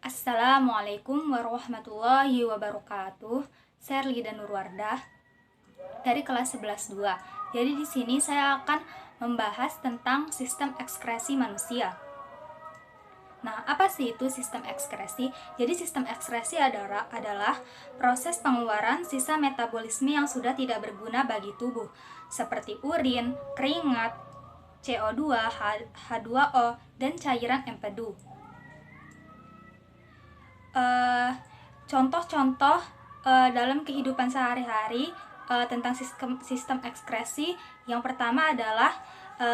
Assalamualaikum warahmatullahi wabarakatuh. Saya Erlida Nurwardah dari kelas 11-2. Jadi di sini saya akan membahas tentang sistem ekskresi manusia. Nah, apa sih itu sistem ekskresi? Jadi sistem ekskresi adalah proses pengeluaran sisa metabolisme yang sudah tidak berguna bagi tubuh, seperti urin, keringat, CO2, H2O, dan cairan empedu. Contoh-contoh dalam kehidupan sehari-hari tentang sistem ekskresi. Yang pertama adalah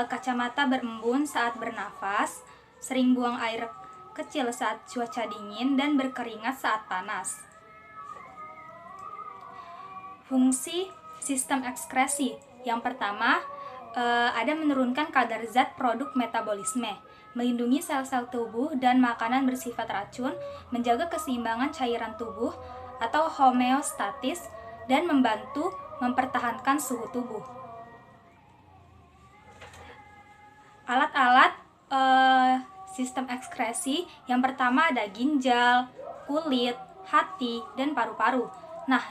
kacamata berembun saat bernafas, sering buang air kecil saat cuaca dingin, dan berkeringat saat panas. Fungsi sistem ekskresi yang pertama ada menurunkan kadar zat produk metabolisme, melindungi sel-sel tubuh dan makanan bersifat racun, menjaga keseimbangan cairan tubuh atau homeostatis, dan membantu mempertahankan suhu tubuh. Alat-alat sistem ekskresi yang pertama ada ginjal, kulit, hati, dan paru-paru. Nah,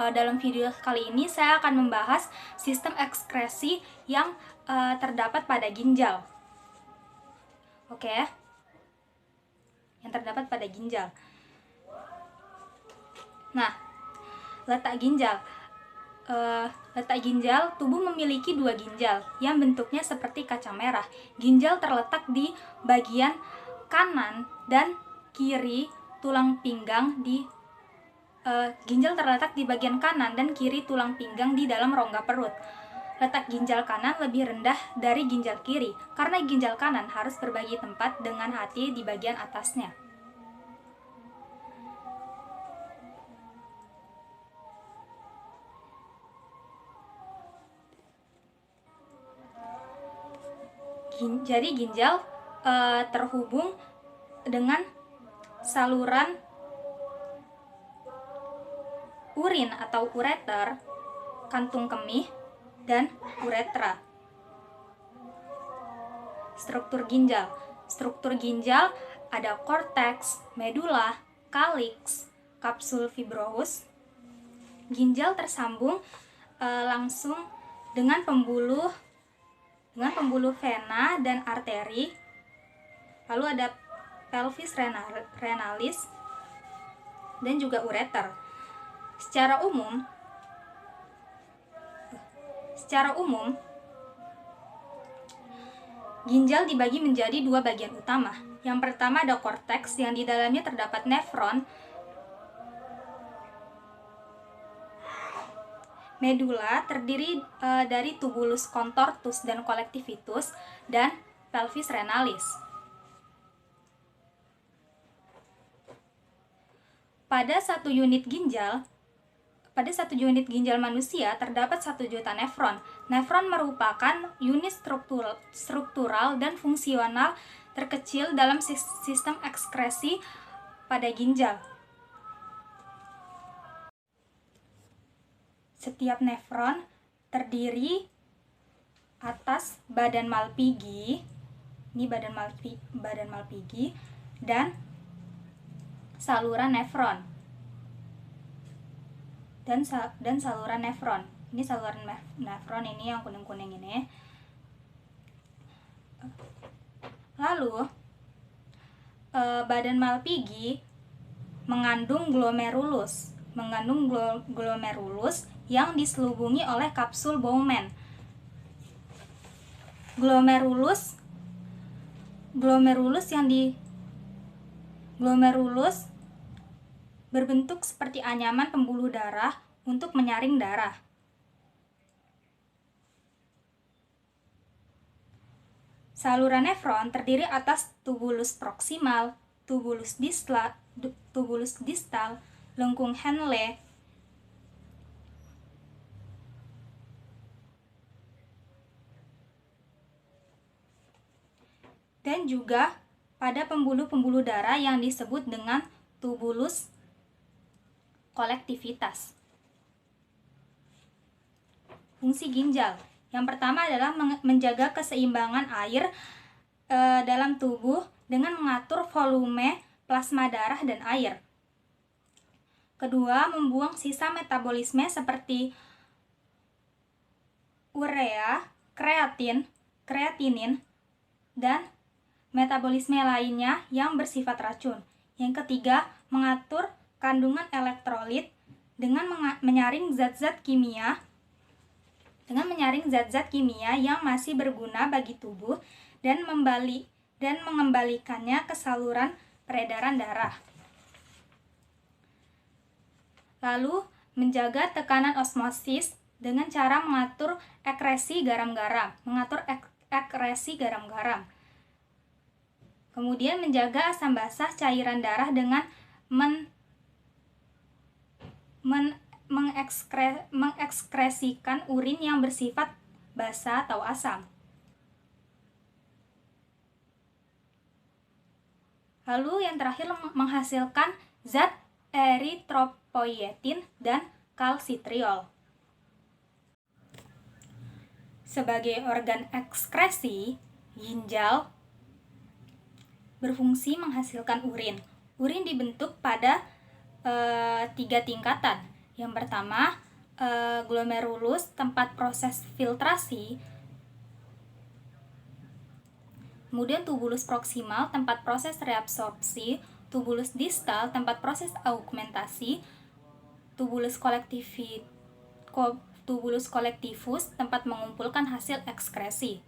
dalam video kali ini saya akan membahas sistem ekskresi yang terdapat pada ginjal. Oke, yang terdapat pada ginjal. Nah, letak ginjal. Letak ginjal, tubuh memiliki dua ginjal yang bentuknya seperti kacang merah. Ginjal terletak di bagian kanan dan kiri tulang pinggang ginjal terletak di bagian kanan dan kiri tulang pinggang di dalam rongga perut. Letak ginjal kanan lebih rendah dari ginjal kiri karena ginjal kanan harus berbagi tempat dengan hati di bagian atasnya. Jadi ginjal terhubung dengan saluran urin atau ureter, kantung kemih, dan uretra. Struktur ginjal. Struktur ginjal ada korteks, medula, kaliks, kapsul fibrosus. Ginjal tersambung langsung dengan pembuluh vena dan arteri. Lalu ada pelvis renalis dan juga ureter. Secara umum, ginjal dibagi menjadi dua bagian utama. Yang pertama ada korteks yang di dalamnya terdapat nefron, medula terdiri dari tubulus contortus dan collectivus, dan pelvis renalis. Pada satu unit ginjal manusia terdapat 1 juta nefron. Nefron merupakan unit struktural dan fungsional terkecil dalam sistem ekskresi pada ginjal. Setiap nefron terdiri atas badan Malpighi, ini badan Malpighi, dan saluran nefron. Dan saluran nefron. Ini saluran nefron, ini yang kuning-kuning ini. Lalu badan Malpighi mengandung glomerulus yang diselubungi oleh kapsul Bowman. Glomerulus berbentuk seperti anyaman pembuluh darah untuk menyaring darah. Saluran nefron terdiri atas tubulus proksimal, tubulus distal, lengkung Henle, dan juga pada pembuluh-pembuluh darah yang disebut dengan tubulus kolektivitas. Fungsi ginjal. Yang pertama adalah menjaga keseimbangan air dalam tubuh dengan mengatur volume plasma darah dan air. Kedua, membuang sisa metabolisme seperti urea, kreatinin, dan metabolisme lainnya yang bersifat racun. Yang ketiga, mengatur kandungan elektrolit dengan menyaring zat-zat kimia yang masih berguna bagi tubuh dan mengembalikannya ke saluran peredaran darah. Lalu, menjaga tekanan osmosis dengan cara mengatur ekresi garam-garam. Kemudian menjaga asam basah cairan darah dengan mengekskresikan urin yang bersifat basa atau asam. Lalu yang terakhir, menghasilkan zat eritropoietin dan kalsitriol. Sebagai organ ekskresi, ginjal berfungsi menghasilkan urin. Urin dibentuk pada 3 tingkatan. Yang pertama, glomerulus, tempat proses filtrasi. Kemudian tubulus proksimal, tempat proses reabsorpsi. Tubulus distal, tempat proses augmentasi. Tubulus collectivus, tempat mengumpulkan hasil ekskresi.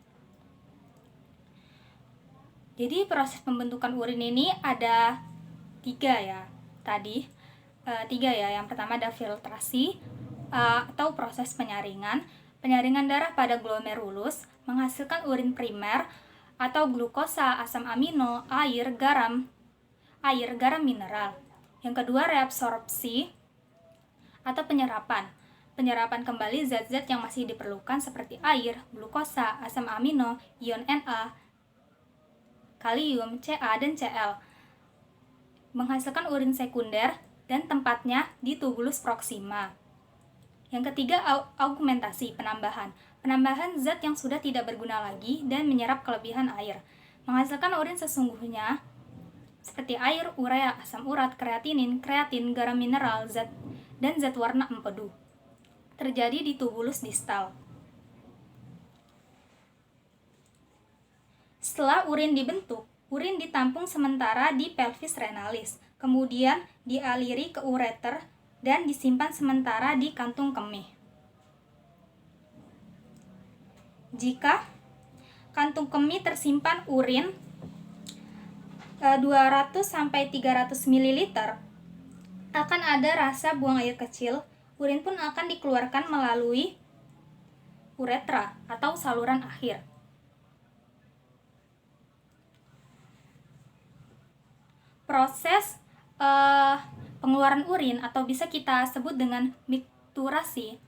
Jadi proses pembentukan urin ini ada 3 ya. Yang pertama ada filtrasi atau proses penyaringan. Penyaringan darah pada glomerulus menghasilkan urin primer atau glukosa, asam amino, air, garam mineral. Yang kedua, reabsorpsi atau penyerapan. Penyerapan kembali zat-zat yang masih diperlukan seperti air, glukosa, asam amino, ion Na, kalium, Ca, dan Cl. Menghasilkan urin sekunder dan tempatnya di tubulus proksima. Yang ketiga, augmentasi, penambahan zat yang sudah tidak berguna lagi dan menyerap kelebihan air. Menghasilkan urin sesungguhnya seperti air, urea, asam urat, kreatin, garam mineral, dan zat warna empedu. Terjadi di tubulus distal. Setelah urin dibentuk, urin ditampung sementara di pelvis renalis, kemudian dialiri ke ureter dan disimpan sementara di kantung kemih. Jika kantung kemih tersimpan urin 200-300 ml, akan ada rasa buang air kecil. Urin pun akan dikeluarkan melalui uretra atau saluran akhir. Proses pengeluaran urin atau bisa kita sebut dengan mikturasi.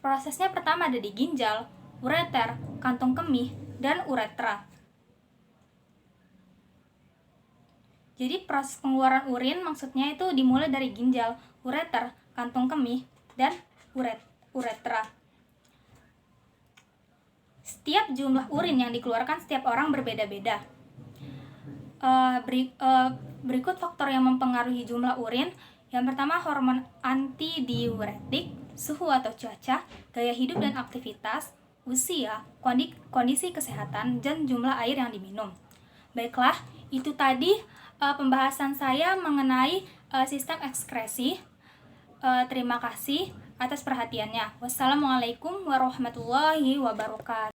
Prosesnya pertama ada di ginjal, ureter, kantong kemih, dan uretra. Jadi proses pengeluaran urin maksudnya itu dimulai dari ginjal, ureter, kantong kemih, dan uretra. Setiap jumlah urin yang dikeluarkan setiap orang berbeda-beda. Berikut faktor yang mempengaruhi jumlah urin. Yang pertama, hormon antidiuretik, suhu atau cuaca, gaya hidup dan aktivitas, usia, kondisi kesehatan, dan jumlah air yang diminum. Baiklah, itu tadi pembahasan saya mengenai sistem ekskresi. Terima kasih atas perhatiannya. Wassalamualaikum warahmatullahi wabarakatuh.